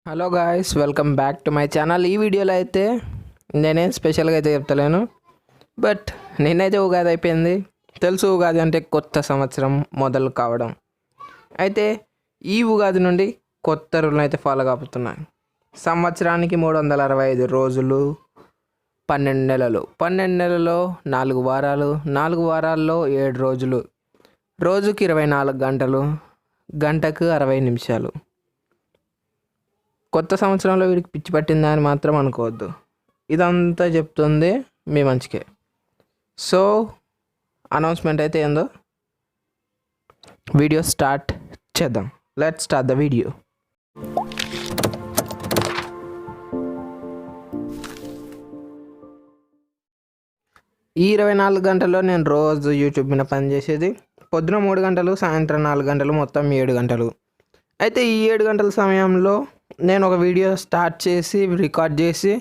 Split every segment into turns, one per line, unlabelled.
Hello guys, welcome back to my channel. ఈ వీడియోలో అయితే నేనేం స్పెషల్గా అయితే చెప్తలేను, బట్ నిన్నైతే ఉగాది అయిపోయింది. తెలుసు, ఉగాది అంటే కొత్త సంవత్సరం మొదలు కావడం. అయితే ఈ ఉగాది నుండి కొత్త రూల్ని అయితే ఫాలో కాబోతున్నాను. సంవత్సరానికి 365 రోజులు, 12 నెలలు, 12 నెలల్లో 4 వారాలు, 4 వారాల్లో 7 రోజులు, రోజుకి 24 గంటలు, గంటకు 60 నిమిషాలు. కొత్త సంవత్సరంలో వీడికి పిచ్చి పట్టిందా అని మాత్రం అనుకోవద్దు. ఇదంతా చెప్తుంది మీ మంచికే. సో అనౌన్స్మెంట్ అయితే ఏందో వీడియో స్టార్ట్ చేద్దాం. Let's start the video. ఈ 24 గంటల్లో నేను రోజు యూట్యూబ్ మీద పనిచేసేది పొద్దున 3 గంటలు, సాయంత్రం 4 గంటలు, మొత్తం 7 గంటలు. అయితే ఈ 7 గంటల సమయంలో నేను ఒక వీడియో స్టార్ట్ చేసి, రికార్డ్ చేసి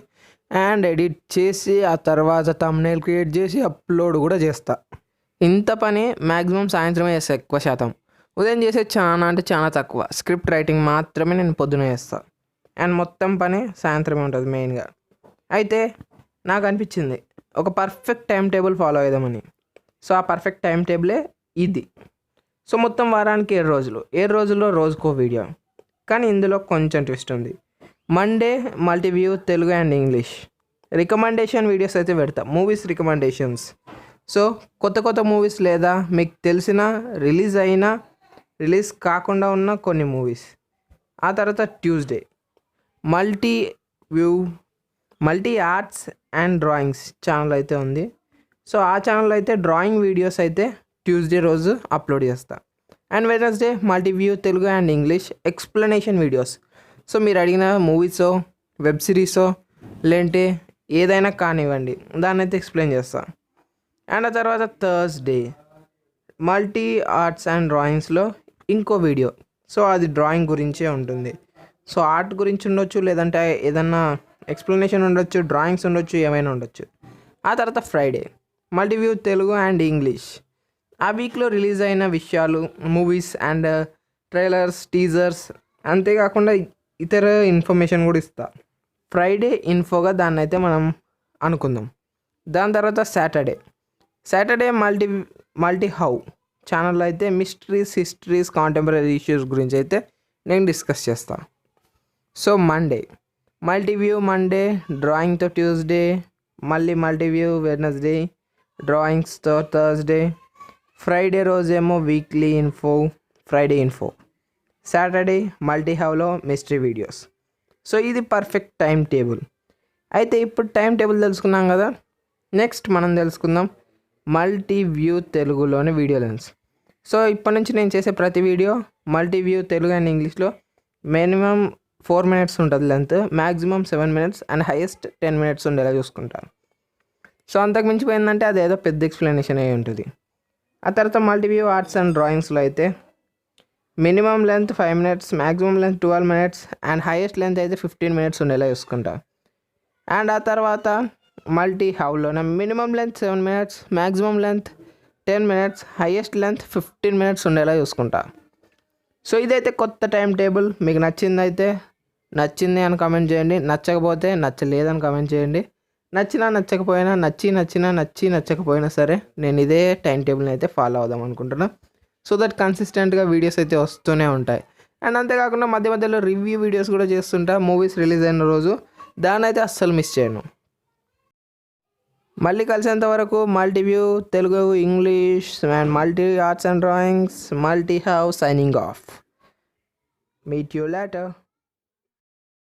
అండ్ ఎడిట్ చేసి, ఆ తర్వాత థంబ్నెయిల్ క్రియేట్ చేసి అప్లోడ్ కూడా చేస్తా. ఇంత పని మ్యాక్సిమం సాయంత్రమే చేస్తా. ఎక్కువ శాతం ఉదయం చేసే చాలా అంటే చాలా తక్కువ. స్క్రిప్ట్ రైటింగ్ మాత్రమే నేను పొద్దున చేస్తాను అండ్ మొత్తం పని సాయంత్రమే ఉంటుంది మెయిన్గా. అయితే నాకు అనిపించింది ఒక పర్ఫెక్ట్ టైం టేబుల్ ఫాలో అవుదామని. సో ఆ పర్ఫెక్ట్ టైం టేబులే ఇది. సో మొత్తం వారానికి 7 రోజులు, 7 రోజుల్లో రోజుకో వీడియో. కానీ ఇందులో కొంచెం ట్విస్ట్ ఉంది. Monday Multiview Telugu and English recommendation videos అయితే పెడతా. Movies recommendations. సో కొత్త కొత్త మూవీస్ లేదా మీకు తెలిసిన రిలీజ్ అయినా రిలీజ్ కాకుండా ఉన్న కొన్ని మూవీస్. ఆ తర్వాత Tuesday Multi Arts and Drawings channel అయితే ఉంది. సో ఆ ఛానల్ అయితే డ్రాయింగ్ వీడియోస్ అయితే ట్యూస్డే రోజు అప్లోడ్ చేస్తా. And Wednesday Multiview Telugu and English explanation videos. So మీరు అడిగిన మూవీసో, వెబ్ సిరీసో, లేదంటే ఏదైనా కానివ్వండి, దాన్ని అయితే ఎక్స్ప్లెయిన్ చేస్తా. అండ్ ఆ తర్వాత థర్స్డే మల్టీ ఆర్ట్స్ అండ్ డ్రాయింగ్స్లో ఇంకో వీడియో. సో అది డ్రాయింగ్ గురించే ఉంటుంది. సో ఆర్ట్ గురించి ఉండొచ్చు, లేదంటే ఏదన్నా ఎక్స్ప్లెనేషన్ ఉండొచ్చు, డ్రాయింగ్స్ ఉండొచ్చు, ఏమైనా ఉండొచ్చు. ఆ తర్వాత ఫ్రైడే మల్టీవ్యూ తెలుగు అండ్ ఇంగ్లీష్. ఆ వీక్లో రిలీజ్ అయిన విషయాలు, మూవీస్ అండ్ ట్రైలర్స్, టీజర్స్, అంతేకాకుండా ఇతర ఇన్ఫర్మేషన్ కూడా ఇస్తా. ఫ్రైడే ఇన్ఫోగా దాన్ని అయితే మనం అనుకుందాం. దాని తర్వాత సాటర్డే మల్టీ హౌ ఛానల్లో అయితే మిస్టరీస్, హిస్టరీస్, కాంటెంపరీ ఇష్యూస్ గురించి అయితే నేను డిస్కస్ చేస్తాను. సో మల్టీవ్యూ మండే, డ్రాయింగ్తో ట్యూస్డే, మళ్ళీ మల్టీవ్యూ వెడ్నెస్డే, డ్రాయింగ్స్తో థర్స్డే, ఫ్రైడే రోజేమో weekly info, Friday info, Saturday Multi హౌలో మిస్టరీ వీడియోస్. సో ఇది పర్ఫెక్ట్ టైం టేబుల్. అయితే ఇప్పుడు టైం టేబుల్ తెలుసుకున్నాం కదా, నెక్స్ట్ మనం తెలుసుకుందాం మల్టీవ్యూ తెలుగులోని వీడియో లెన్స్. సో ఇప్పటి నుంచి నేను చేసే ప్రతి వీడియో మల్టీవ్యూ తెలుగు అండ్ ఇంగ్లీష్లో మినిమం 4 minutes ఉంటుంది length, maximum 7 minutes and highest 10 minutes ఉండేలా చూసుకుంటాను. సో అంతకు మించిపోయిందంటే అదేదో పెద్ద ఎక్స్ప్లెనేషన్ అయి ఉంటుంది. ఆ తర్వాత మల్టీవ్యూ ఆర్ట్స్ అండ్ డ్రాయింగ్స్లో అయితే minimum length 5 minutes, maximum length 12 minutes and highest length అయితే 15 minutes ఉండేలా చూసుకుంటా. అండ్ ఆ తర్వాత మల్టీ హౌలోనే minimum length 7 minutes, maximum length 10 minutes, highest length 15 minutes ఉండేలా చూసుకుంటా. సో ఇదైతే కొత్త టైం టేబుల్. మీకు నచ్చింది అని కామెంట్ చేయండి, నచ్చకపోతే నచ్చలేదని కామెంట్ చేయండి. నచ్చకపోయినా నచ్చకపోయినా సరే నేను ఇదే టైం టేబుల్ని అయితే ఫాలో అవుదాం అనుకుంటున్నా. సో దట్ కన్సిస్టెంట్గా వీడియోస్ అయితే వస్తూనే ఉంటాయి. అండ్ అంతేకాకుండా మధ్య మధ్యలో రివ్యూ వీడియోస్ కూడా చేస్తుంటా. మూవీస్ రిలీజ్ అయిన రోజు దాన్ని అయితే అస్సలు మిస్ చేయను. మళ్ళీ కలిసేంత వరకు Multiview Telugu, English and Multi Arts and Drawings, Multi How signing off. Meet you later.